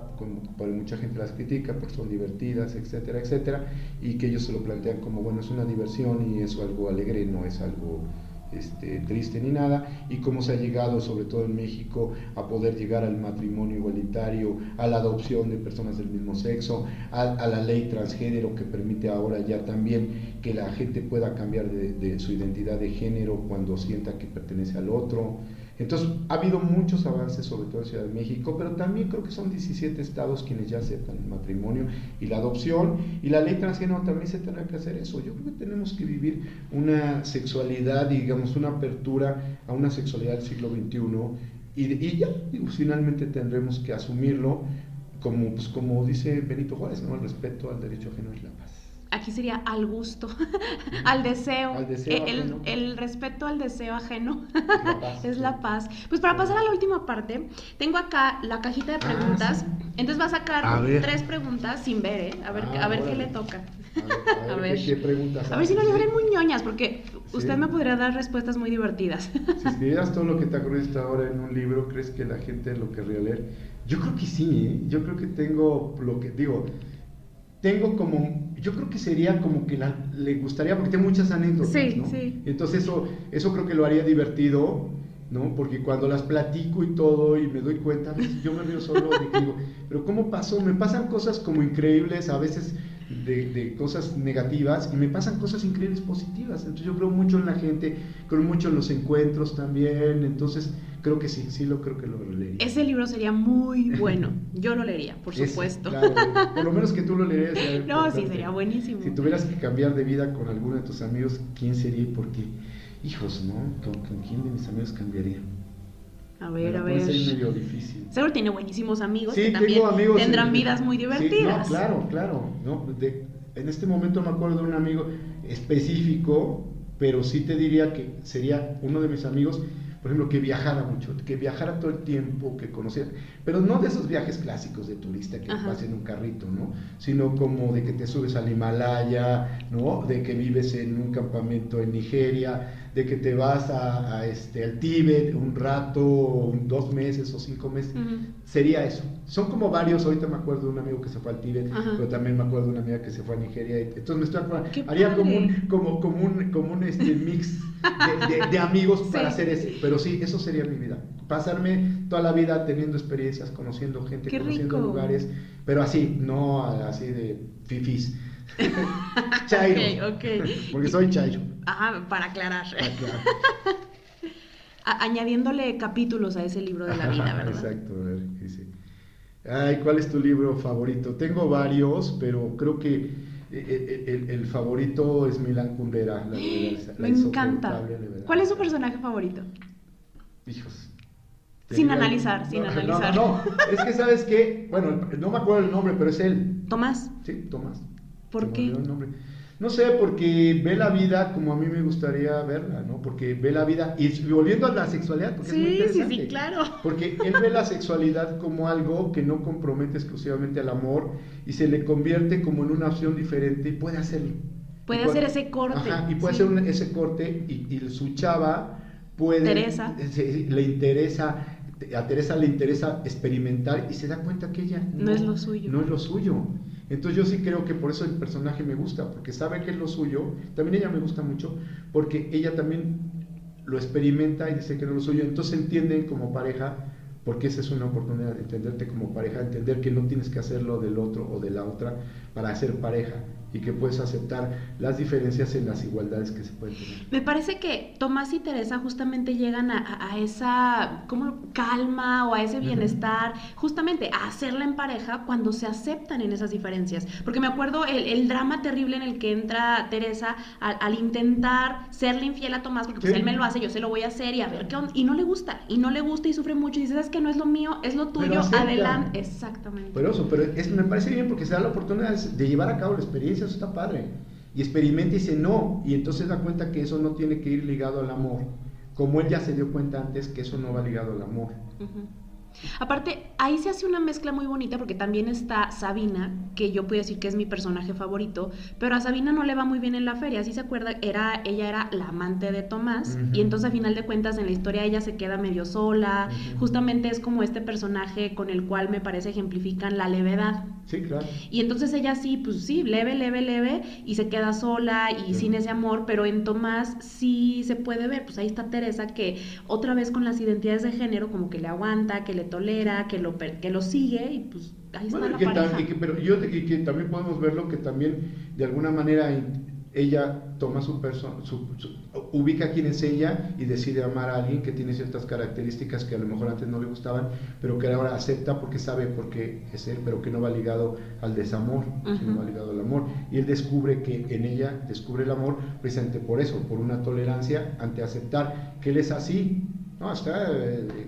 por mucha gente las critica, porque son divertidas, etcétera, etcétera, y que ellos se lo plantean como, bueno, es una diversión y es algo alegre, no es algo triste ni nada, y cómo se ha llegado, sobre todo en México, a poder llegar al matrimonio igualitario, a la adopción de personas del mismo sexo, a la ley transgénero que permite ahora ya también que la gente pueda cambiar de su identidad de género cuando sienta que pertenece al otro. Entonces ha habido muchos avances, sobre todo en Ciudad de México, pero también creo que son 17 estados quienes ya aceptan el matrimonio y la adopción, y la ley transgénero también se tendrá que hacer eso. Yo creo que tenemos que vivir una sexualidad, digamos, una apertura a una sexualidad del siglo XXI, y ya, finalmente tendremos que asumirlo como dice Benito Juárez, ¿no? El respeto al derecho ajeno es la paz. Aquí sería al gusto, al deseo, el respeto al deseo ajeno es la paz. Pues para pasar a la última parte, tengo acá la cajita de preguntas, entonces va a sacar 3 preguntas sin ver, a ver qué le toca. A ver, ¿qué preguntas A ver si no haces? le salen muy ñoñas, porque Sí. usted me podría dar respuestas muy divertidas. Si escribieras todo lo que te acuerdas hasta ahora en un libro, ¿crees que la gente lo querría leer? Yo creo que sí, ¿eh? Yo creo que tengo lo que digo. Tengo como, yo creo que sería como que le gustaría, porque tengo muchas anécdotas, Sí, ¿no? sí. Entonces eso creo que lo haría divertido, ¿no? Porque cuando las platico y todo y me doy cuenta, a veces yo me río solo y digo, pero ¿cómo pasó? Me pasan cosas como increíbles, a veces de cosas negativas, y me pasan cosas increíbles positivas. Entonces yo creo mucho en la gente, creo mucho en los encuentros también, entonces creo que sí, creo que lo leería. Ese libro sería muy bueno. Yo lo leería, por supuesto. Claro, por lo menos que tú lo leerías. No, sí, sería buenísimo. Si tuvieras que cambiar de vida con alguno de tus amigos, ¿quién sería y por qué? Hijos, ¿no? ¿Con quién de mis amigos cambiaría? A ver, a Puede ver. ser medio difícil. Seguro tiene buenísimos amigos Sí, que también tengo amigos tendrán vidas muy divertidas. Sí, no, claro. ¿No? En este momento me acuerdo de un amigo específico, pero sí te diría que sería uno de mis amigos, por ejemplo, que viajara mucho, que viajara todo el tiempo, que conociera, pero no de esos viajes clásicos de turista que vas en un carrito, ¿no? Sino como de que te subes al Himalaya, ¿no? De que vives en un campamento en Nigeria, de que te vas al Tíbet un rato, 2 meses o 5 meses, sería eso. Son como varios, ahorita me acuerdo de un amigo que se fue al Tíbet, pero también me acuerdo de una amiga que se fue a Nigeria, entonces me estoy acordando, haría como un mix de amigos para hacer ese, pero sí, eso sería mi vida, pasarme toda la vida teniendo experiencias, conociendo gente, Qué conociendo rico. lugares, pero así, no así de fifís. Chairo. Ok. Porque soy chairo. Ajá, para aclarar. Claro. Añadiéndole capítulos a ese libro de la vida, ¿verdad? Exacto, a ver, dice. Ay, ¿cuál es tu libro favorito? Tengo varios, pero creo que el favorito es Milán Kundera. Me encanta. ¿Cuál es su personaje favorito? Hijos. Sin analizar. No, es que ¿sabes qué? Bueno, no me acuerdo el nombre, pero es él. ¿Tomás? Sí, Tomás. ¿Por qué? El nombre. No sé, porque ve la vida como a mí me gustaría verla, ¿no? Porque ve la vida, y volviendo a la sexualidad, porque es muy interesante. Sí, claro. Porque él ve la sexualidad como algo que no compromete exclusivamente al amor y se le convierte como en una opción diferente y puede hacerlo. Puede hacer ese corte. Ajá, y puede hacer ese corte y su chava puede... Teresa. A Teresa le interesa experimentar y se da cuenta que ella no es lo suyo. No es lo suyo. Entonces yo sí creo que por eso el personaje me gusta, porque sabe que es lo suyo. También ella me gusta mucho, porque ella también lo experimenta y dice que no es lo suyo. Entonces entienden como pareja, porque esa es una oportunidad de entenderte como pareja, entender que no tienes que hacerlo del otro o de la otra para ser pareja, y que puedes aceptar las diferencias en las igualdades que se pueden tener. Me parece que Tomás y Teresa justamente llegan a esa calma o a ese bienestar, justamente a hacerla en pareja cuando se aceptan en esas diferencias. Porque me acuerdo el drama terrible en el que entra Teresa al intentar serle infiel a Tomás, porque pues él me lo hace, yo se lo voy a hacer y a ver qué onda. Y no le gusta y sufre mucho y dice, ¿sabes qué? No es lo mío, es lo tuyo, adelante. Exactamente. Pero me parece bien porque se da la oportunidad de llevar a cabo la experiencia. Eso está padre, y experimenta y dice no, y entonces da cuenta que eso no tiene que ir ligado al amor, como él ya se dio cuenta antes que eso no va ligado al amor. Aparte, ahí se hace una mezcla muy bonita porque también está Sabina, que yo puedo decir que es mi personaje favorito, pero a Sabina no le va muy bien en la feria, si se acuerda, ella era la amante de Tomás, y entonces a final de cuentas en la historia ella se queda medio sola, justamente es como este personaje con el cual me parece ejemplifican la levedad. Sí, claro. Y entonces ella sí, pues sí, leve, y se queda sola y sin ese amor, pero en Tomás sí se puede ver, pues ahí está Teresa que otra vez con las identidades de género como que le aguanta, que le tolera, que lo sigue, y pues ahí está la pareja. Pero que también podemos verlo que también de alguna manera ella toma ubica quién es ella y decide amar a alguien que tiene ciertas características que a lo mejor antes no le gustaban, pero que ahora acepta porque sabe por qué es él, pero que no va ligado al desamor, sino va ligado al amor. Y él descubre que en ella descubre el amor precisamente por eso, por una tolerancia ante aceptar que él es así. No, está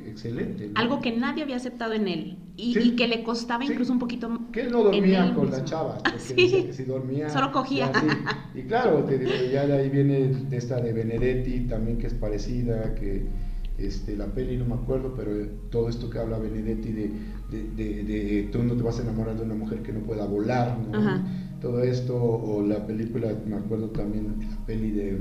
excelente, ¿no? Algo que nadie había aceptado en él y que le costaba incluso un poquito. Que él no dormía con la chava, porque decía que si dormía solo cogía. Y claro, te digo, ya de ahí viene esta de Benedetti también, que es parecida, que la peli no me acuerdo, pero todo esto que habla Benedetti de tú no te vas a enamorar de una mujer que no pueda volar, ¿no? Ajá. Todo esto, o la película, me acuerdo también la peli de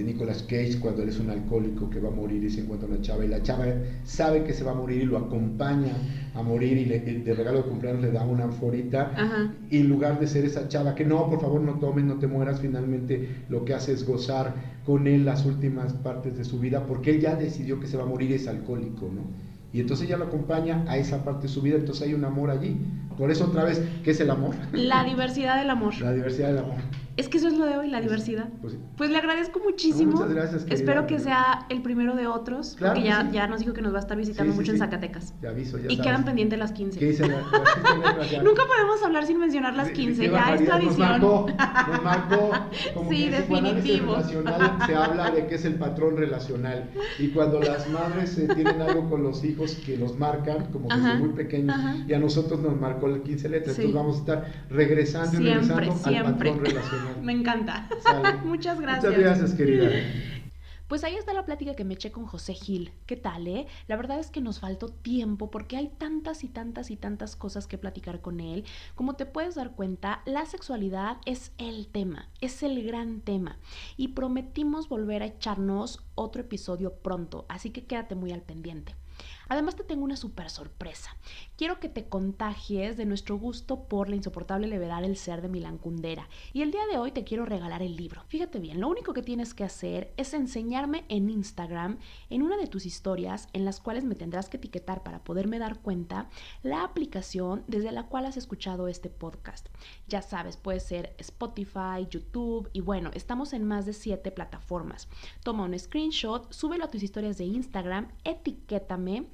Nicolas Cage, cuando él es un alcohólico que va a morir y se encuentra una chava y la chava sabe que se va a morir y lo acompaña a morir y de regalo de cumpleaños le da una anforita. Ajá. Y en lugar de ser esa chava que no, por favor no tomes, no te mueras, finalmente lo que hace es gozar con él las últimas partes de su vida porque él ya decidió que se va a morir, es alcohólico, ¿no? Y entonces ella lo acompaña a esa parte de su vida, entonces hay un amor allí. Por eso otra vez, ¿qué es el amor? La diversidad del amor. La diversidad del amor. Es que eso es lo de hoy, la diversidad. Pues le agradezco muchísimo. Muchas gracias, querida. Espero que sea el primero de otros, Claro porque que sí. ya nos dijo que nos va a estar visitando mucho en Zacatecas. Te aviso, ya y sabes. quedan pendientes las 15. ¿Qué dicen las 15 letras ya? Nunca podemos hablar sin mencionar las 15, ya es barbaridad. tradición. Nos marcó como Sí, que en psicoanálisis definitivo. relacional se habla de que es el patrón relacional. Y cuando las madres tienen algo con los hijos que los marcan, como que Ajá, son muy pequeños, ajá. y a nosotros nos marcó las 15 letras. Sí. Entonces vamos a estar regresando y regresando al patrón relacional. Me encanta. Sale. Muchas gracias. Muchas gracias, querida. Pues ahí está la plática que me eché con José Gil. ¿Qué tal, La verdad es que nos faltó tiempo porque hay tantas y tantas y tantas cosas que platicar con él. Como te puedes dar cuenta, la sexualidad es el tema, es el gran tema. Y prometimos volver a echarnos otro episodio pronto, así que quédate muy al pendiente. Además te tengo una súper sorpresa. Quiero que te contagies de nuestro gusto por la insoportable levedad del ser de Milán Kundera. Y el día de hoy te quiero regalar el libro. Fíjate bien, lo único que tienes que hacer es enseñarme en Instagram, en una de tus historias, en las cuales me tendrás que etiquetar para poderme dar cuenta, la aplicación desde la cual has escuchado este podcast. Ya sabes, puede ser Spotify, YouTube y bueno, estamos en más de 7 plataformas. Toma un screenshot, súbelo a tus historias de Instagram, etiquétame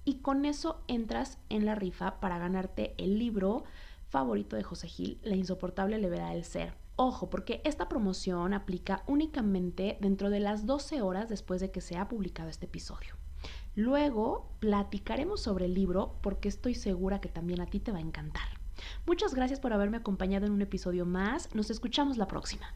y con eso entras en la rifa para ganarte el libro favorito de José Gil, La insoportable levedad del ser. Ojo, porque esta promoción aplica únicamente dentro de las 12 horas después de que se ha publicado este episodio. Luego platicaremos sobre el libro porque estoy segura que también a ti te va a encantar. Muchas gracias por haberme acompañado en un episodio más. Nos escuchamos la próxima.